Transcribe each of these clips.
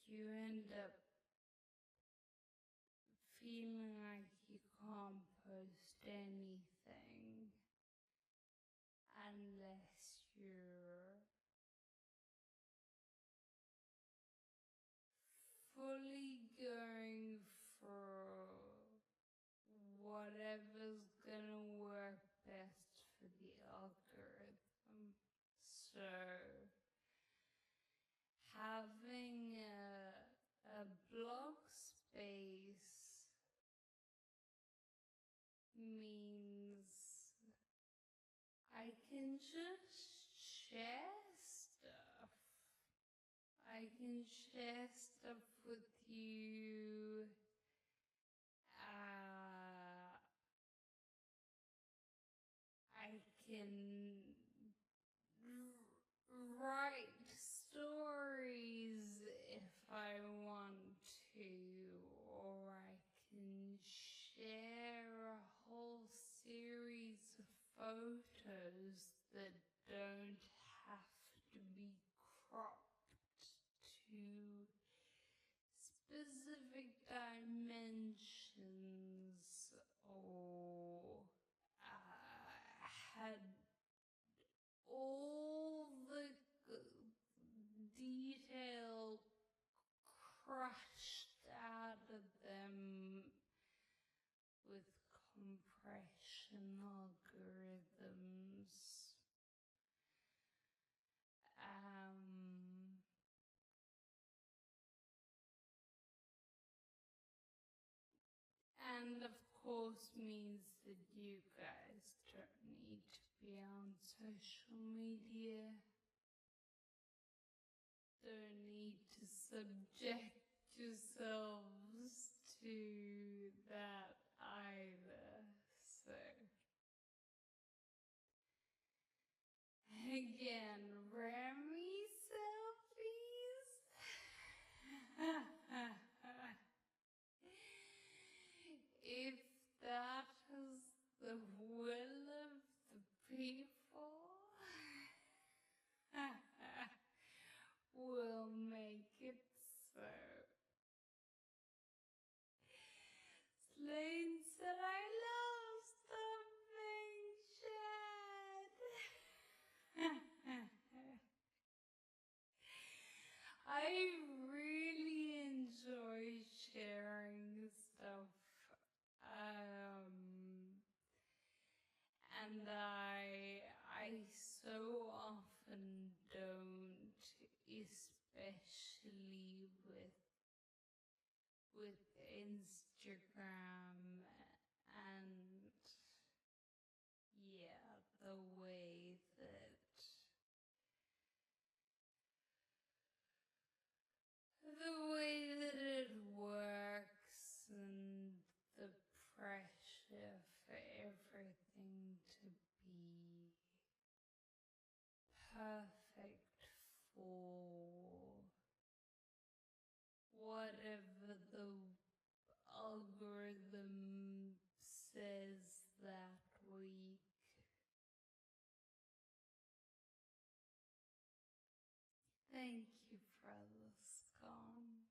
you end up feeling like you can't post anything unless you're fully going for whatever's gonna work best for the algorithm. So having a blog space means I can just share stuff. I can share stuff with you. I can write stories if I want to, or I can share a whole series of photos that don't have to be cropped to specific dimensions or had all the detail crushed out of them with compression algorithms. And of course means that you guys don't need to be on social media. Don't need to subject yourselves to that either. So again, Remy selfies. If that is the will of the people, we'll make it so. Slane said, I love stuff being shared. I really enjoy sharing stuff. And I so often don't, especially with Instagram and yeah, the way that it works and the pressure for everything to be perfect for whatever the algorithm says that week. Thank you, Brother Scon.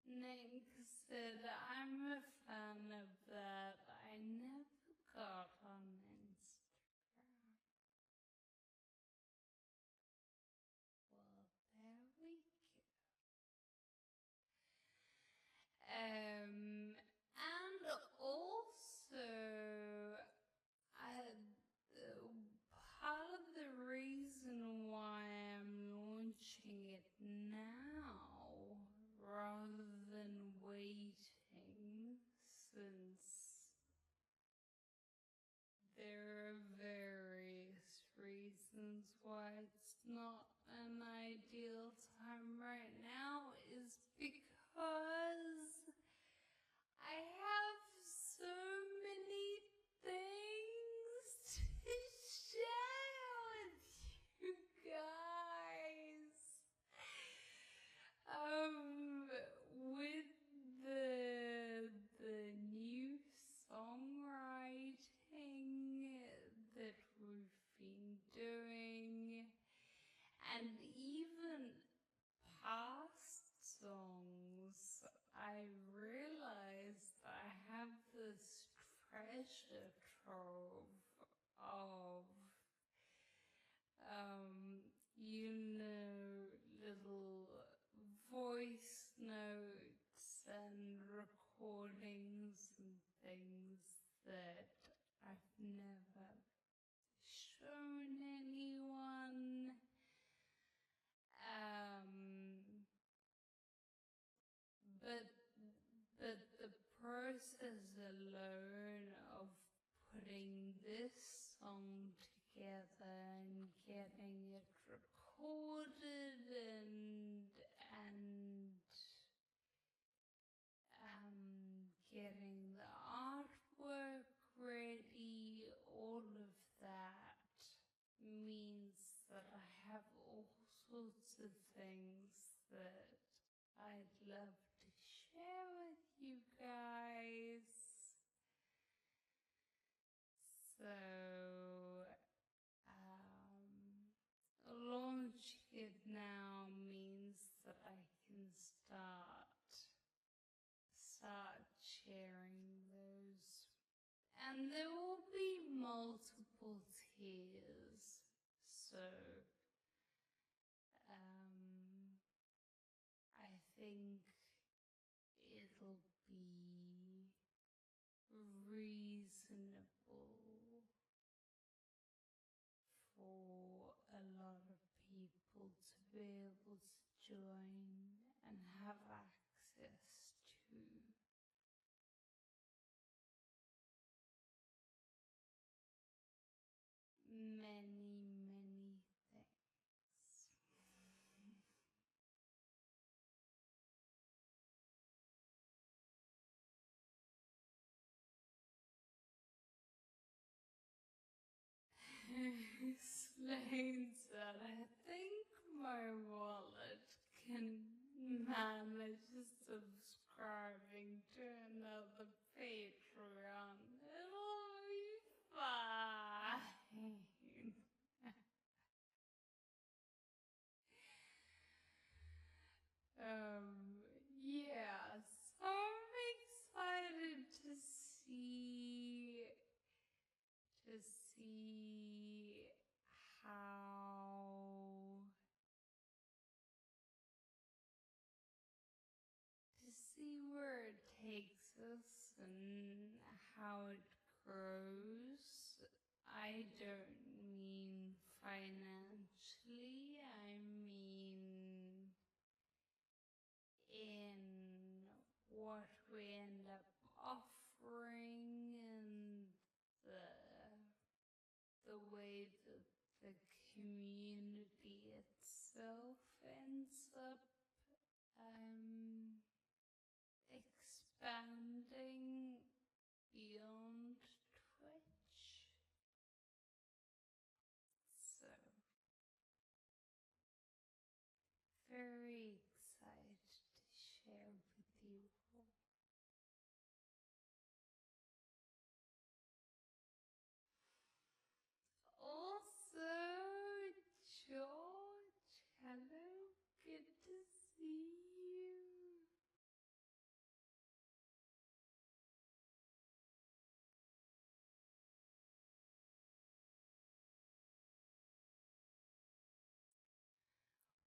Nick said, I'm a fan of that. I never got on Instagram. Well, there we go. And also, part of the reason why I'm launching it now rather than waiting, since there are various reasons why it's not an ideal time right now, is because I have so many things to share with you guys. With the new songwriting that we've been doing, treasure trove of, little voice notes and recordings and things that I've never shown anyone. But the process alone of putting this song together and getting it recorded and getting the artwork ready, all of that means that I have all sorts of things that I'd love to share with you guys. So, launching it now means that I can start sharing those. And there will be multiple tiers. So, I think it'll be reasonable for a lot of people to be able to join and have access to. Many, many things. Explains that I think my wallet can manage subscribing to another Patreon. It'll be fine. Yeah, so I'm excited to see where it takes us and how it grows. I don't mean financially, I mean in what we end up offering and the way that the community itself ends up expanding beyond Twitch. So, very excited to share with you all. Also, George, hello, good to see you.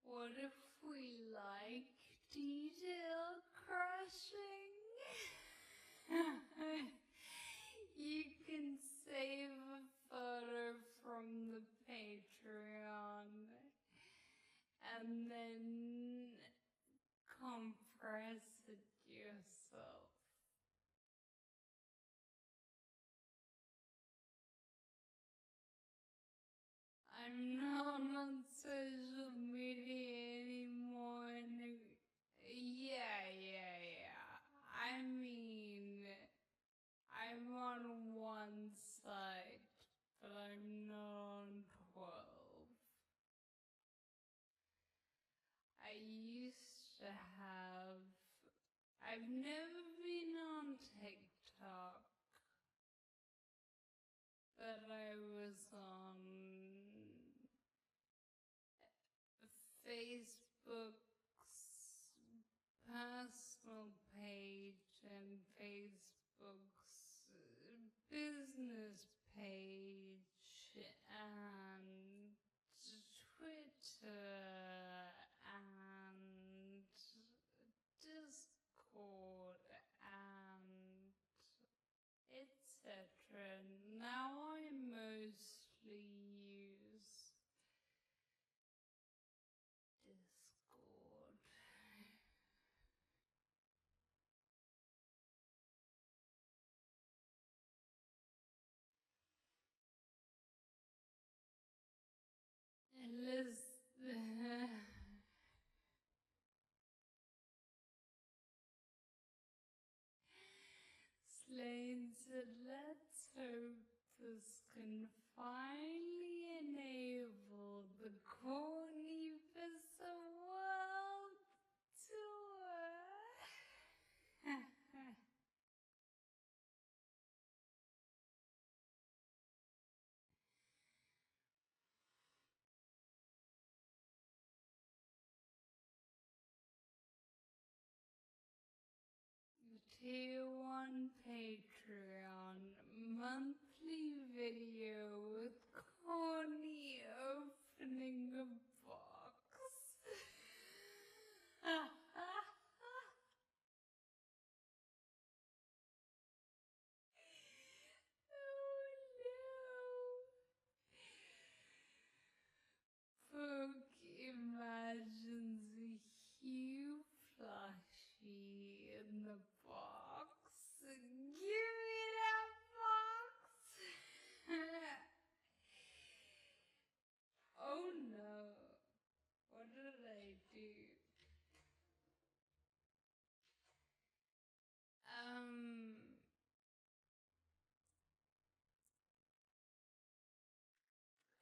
What if we like detail crushing? You can save a photo from the Patreon and then compress it yourself. I'm not on social media anymore. Yeah. I mean, I'm on one site, but I'm not on 12. I've never been on TikTok, but I was on Facebook's personal page and Facebook's page and Twitter and Discord and etc. Now I mostly use Discord. Slane said, let's hope this can finally enable the corny Vista World Tour. Tier 1 Patreon monthly video with corny opening a box. Oh no. Poke imagines a Hugh plushie in the box. Give me that box! Oh no. What did I do?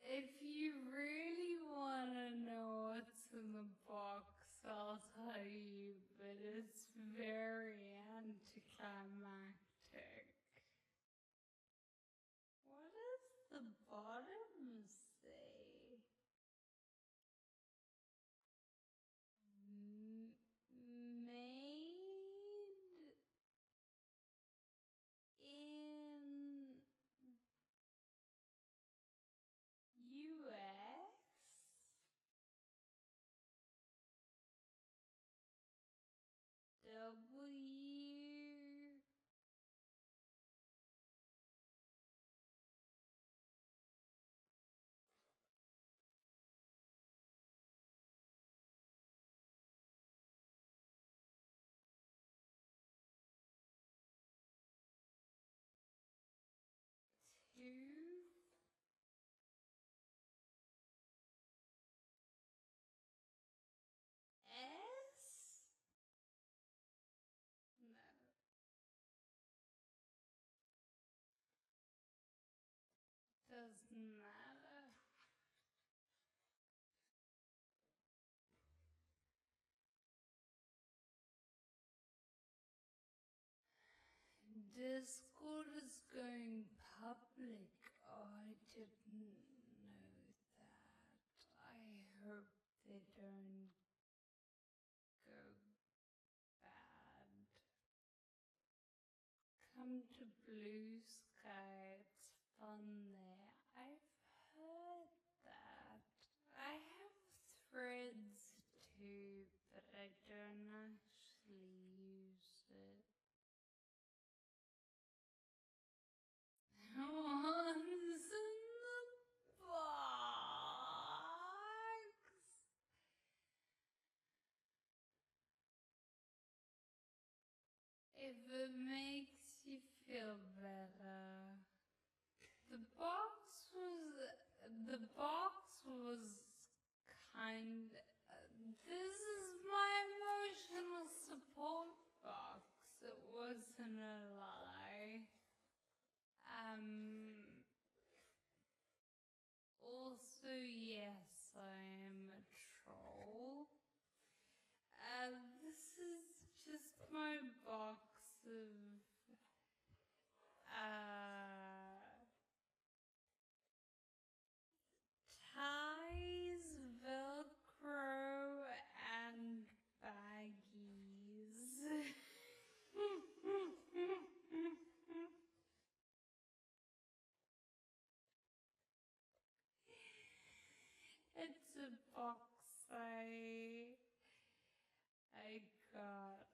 If you really want to know what's in the box, I'll tell you, but it's very anticlimactic. What does the bottom say? Made in US? W two S? No. Doesn't matter. Discord is going public. Oh, I didn't know that. I hope they don't go bad. Come to Blue Sky, it's fun there. I've heard that. I have Threads too, but I don't actually use it. What's in the box? If it makes you feel better, the box was kind. This is my emotional support box. It wasn't a lie. Also, yes, I am a troll. This is just my box of ties, Velcro, and baggies. It's a box I got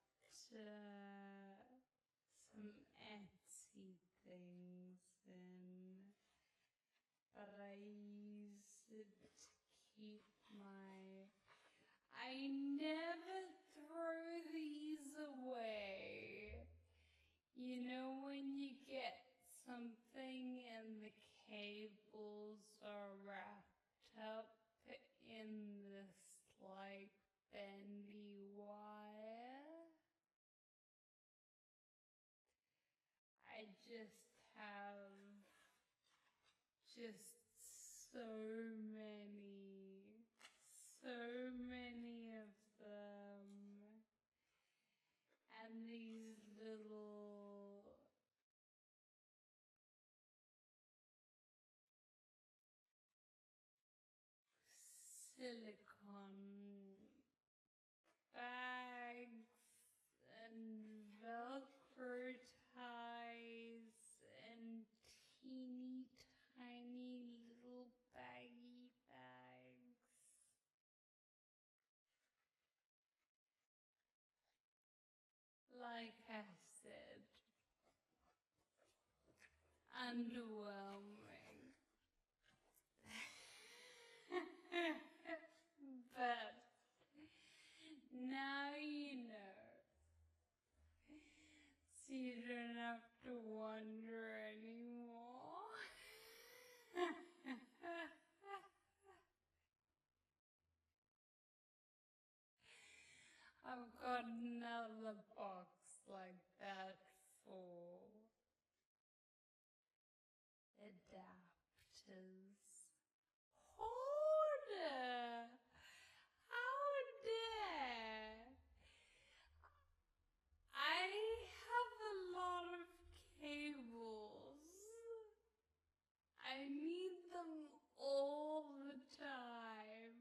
some Etsy things in, but I use it to keep I never throw these away. You know when you get something and the cables are wrapped up in this like bendy wire? I just have so many of them, and these little silicone bags and Velcro ties and teeny tiny little baggy bags. Like I said, underwhelming. But now you know, so you don't have to wonder anymore. I've got another box like that for adapters. Hoarder! How dare! I have a lot of cables. I need them all the time.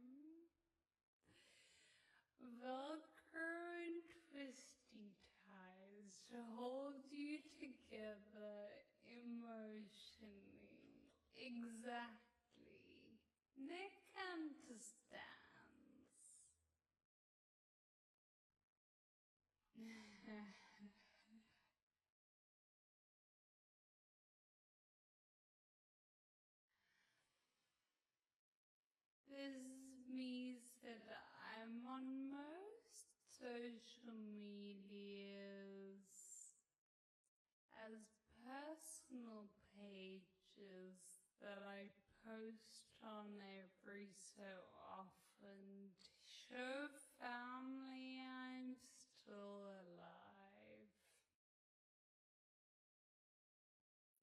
Velcro and twisty ties to hold you together emotionally. Exactly. Nick understands. This means that I'm on most social medias as personal pages that I post on every so often to show family I'm still alive.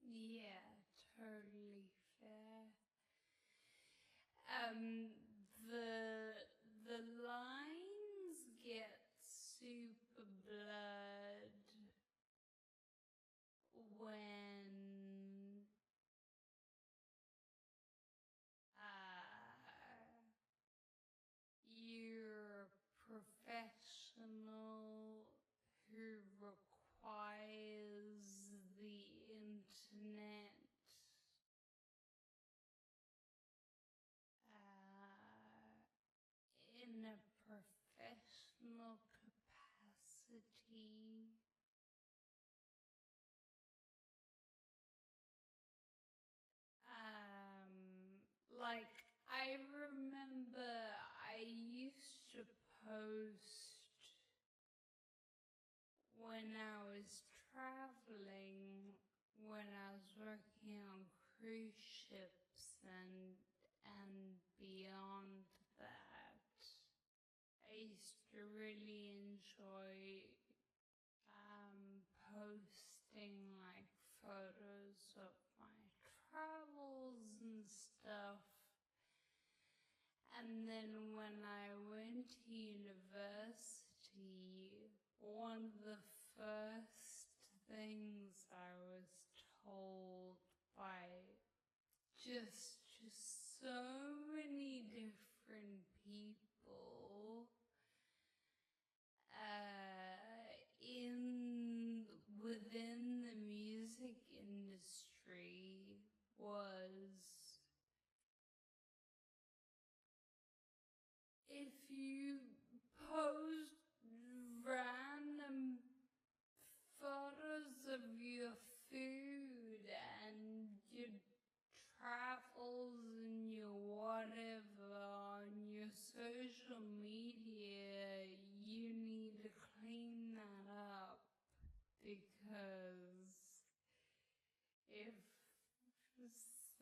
Yeah, totally fair. The lines get super blurred when you're a professional who requires the internet in a professional capacity. Like, I remember I used to post when I was traveling, when I was working on cruise ships and beyond that. I used to really enjoy posting like photos of my travels and stuff. And then when I went to university, one of the first things I was told by just so many different people within the music industry was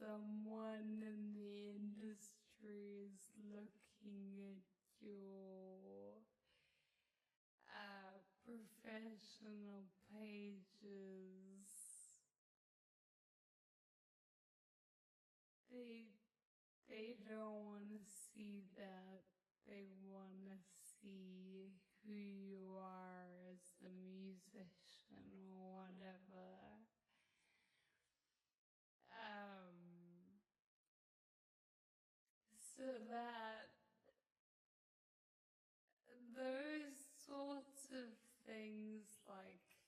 someone in the industry is looking at your professional pages, they don't want to see that. They want to see who you are as a musician or whatever. So that those sorts of things like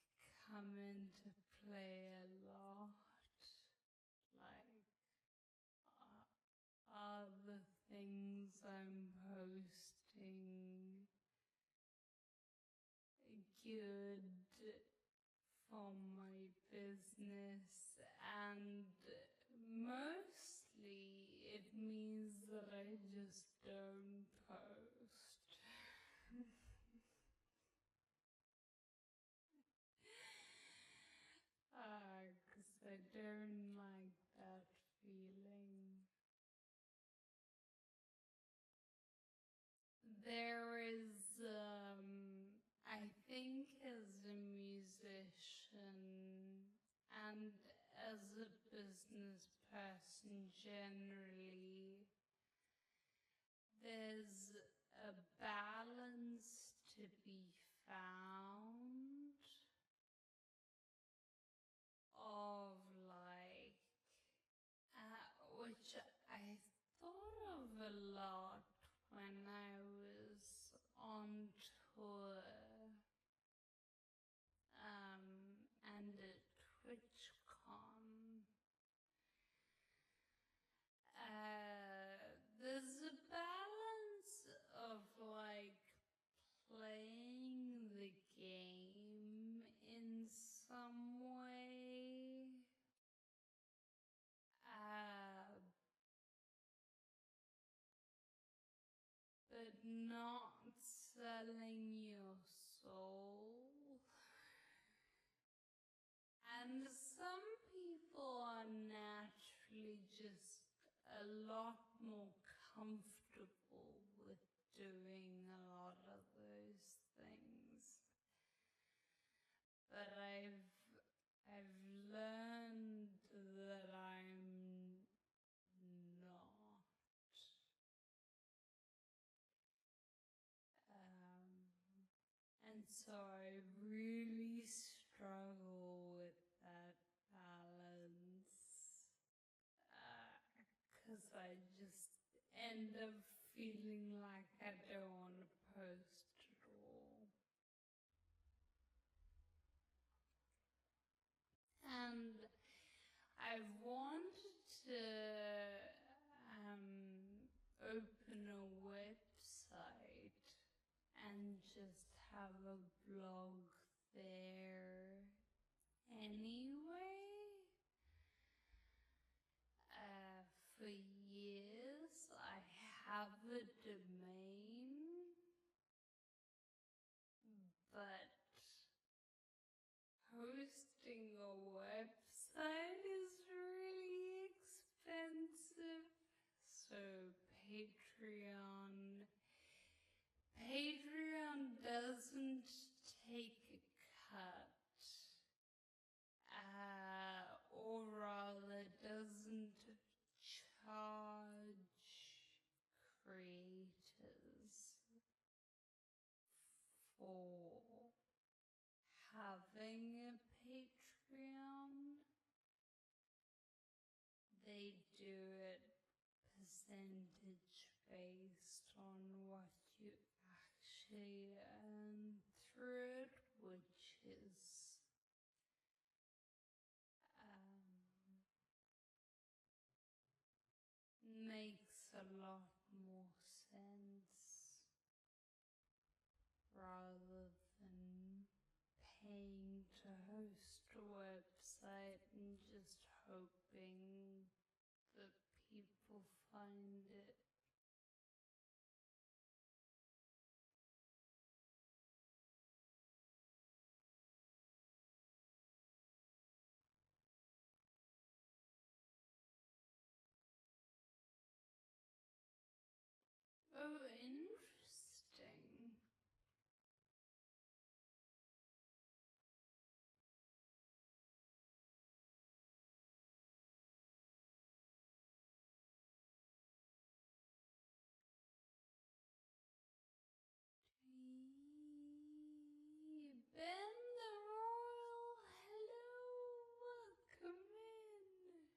come into play a lot. Like, are the things I'm posting good for my business? And mostly it means that I just don't post. 'Cause I don't like that feeling. There is, I think as a musician and as a business person generally, there's a balance to be found of like, which I thought of a lot when I was on tour and at TwitchCon. There's a balance of like playing the game in some way, but not selling your soul. And some people are naturally just a lot more comfortable with doing a lot of those things. But I've learned that I'm not. And so I really struggle with that balance, 'cause I just end up feeling like I don't want to post at all. And I've wanted to open a website and just have a blog there anyway. For years I have a domain, but hosting a website is really expensive. So Patreon doesn't take a cut, or rather doesn't charge creators for having a Patreon. They do it percentage based on what you actually earn through it, which is makes a lot more sense rather than paying to host a website and just hoping that people find it. interesting. Ben the Royal, hello, welcome in.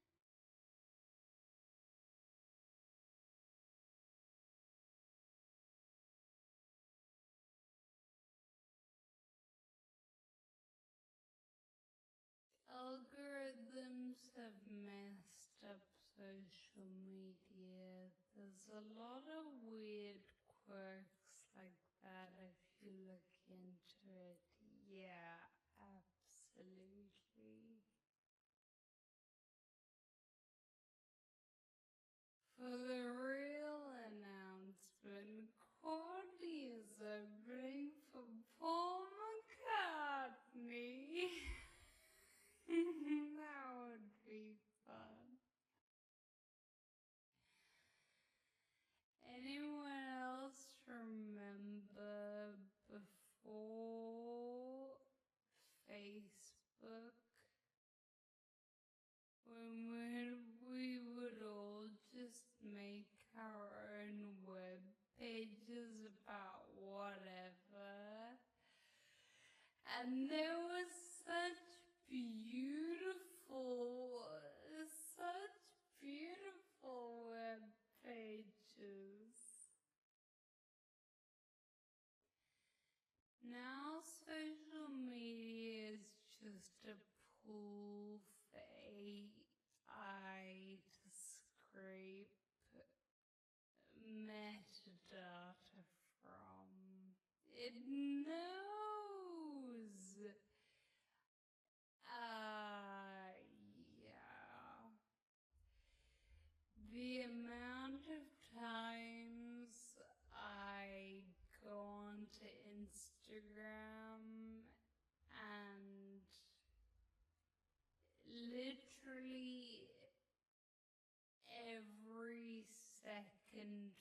Algorithms have messed up social media. There's a lot of weird quirks like that if you look into it. Yeah, absolutely. For the real announcement, Courtney is opening for Paul McCartney. That would be fun. Anyone else remember before Facebook when we would all just make our own web pages about whatever? And there was such beautiful web pages. Now social media is just a pool for AI to scrape metadata from. It knows. Yeah. The amount of times I go onto Instagram and literally every second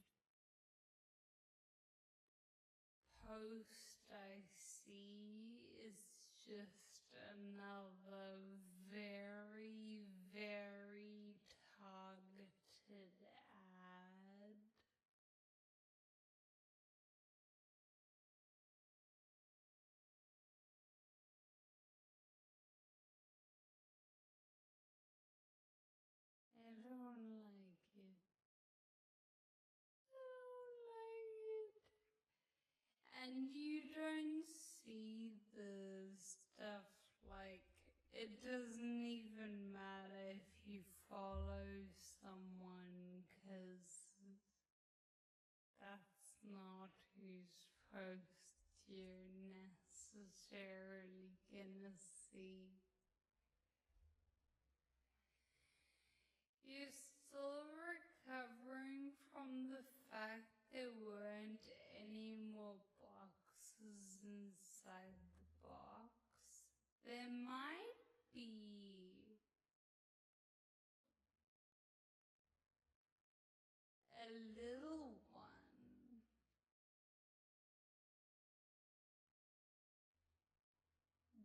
post I see is just another very, very targeted ad. I don't like it. And you don't see the stuff like, it doesn't even matter if you follow someone, because that's not whose post you're necessarily gonna see. You're still recovering from the fact there weren't any more boxes inside the box. There might be a little one.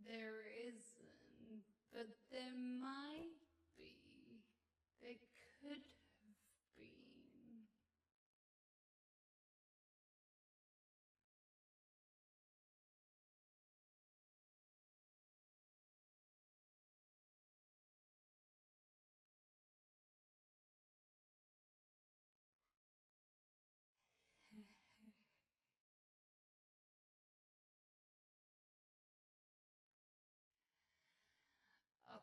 There isn't, but there might be. There could have been. Okay.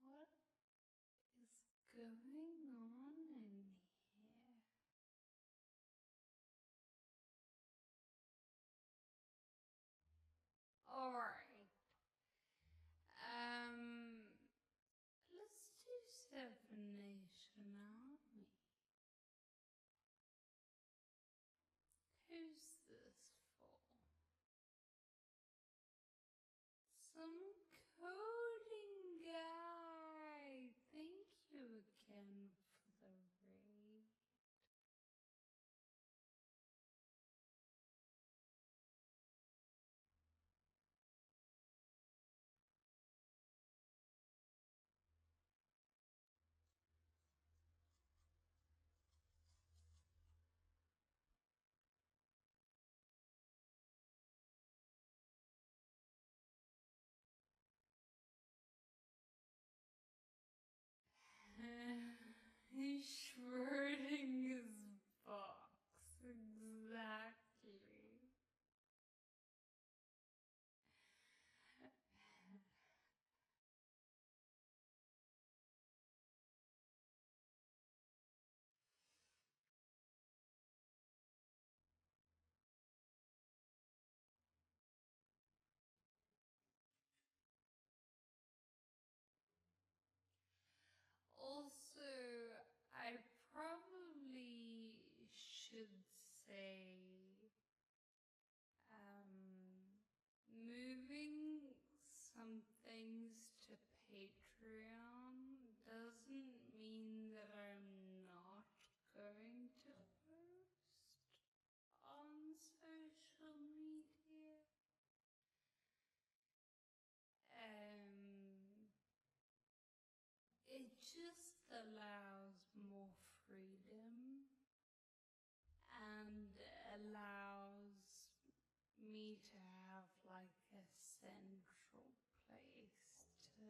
What is going on in here? Alright. Let's do Seven Nation Army. say moving some things to Patreon doesn't mean that I'm not going to post on social media. It just allows more freedom and allows me to have like a central place to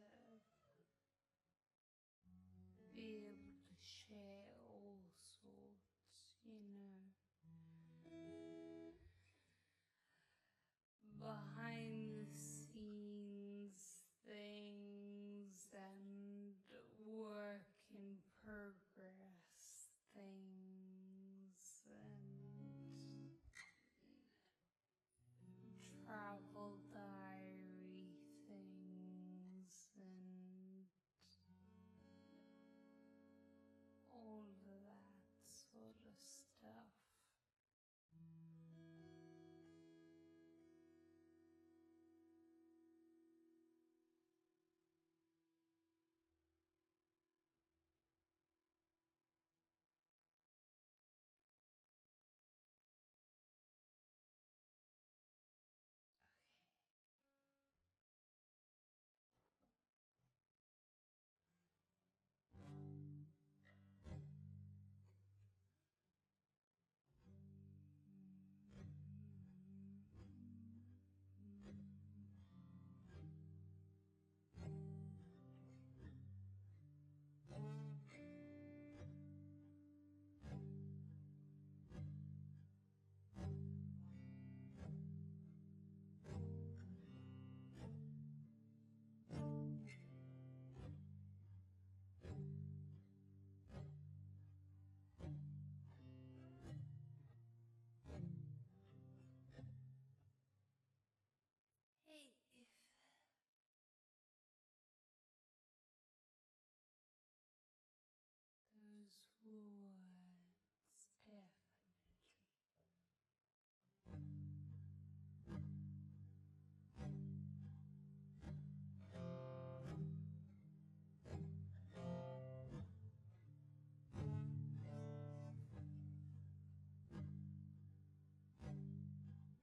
be able to share all sorts, behind the scenes things and work in progress things and travel diary things and all of that sort of stuff. Hey, if those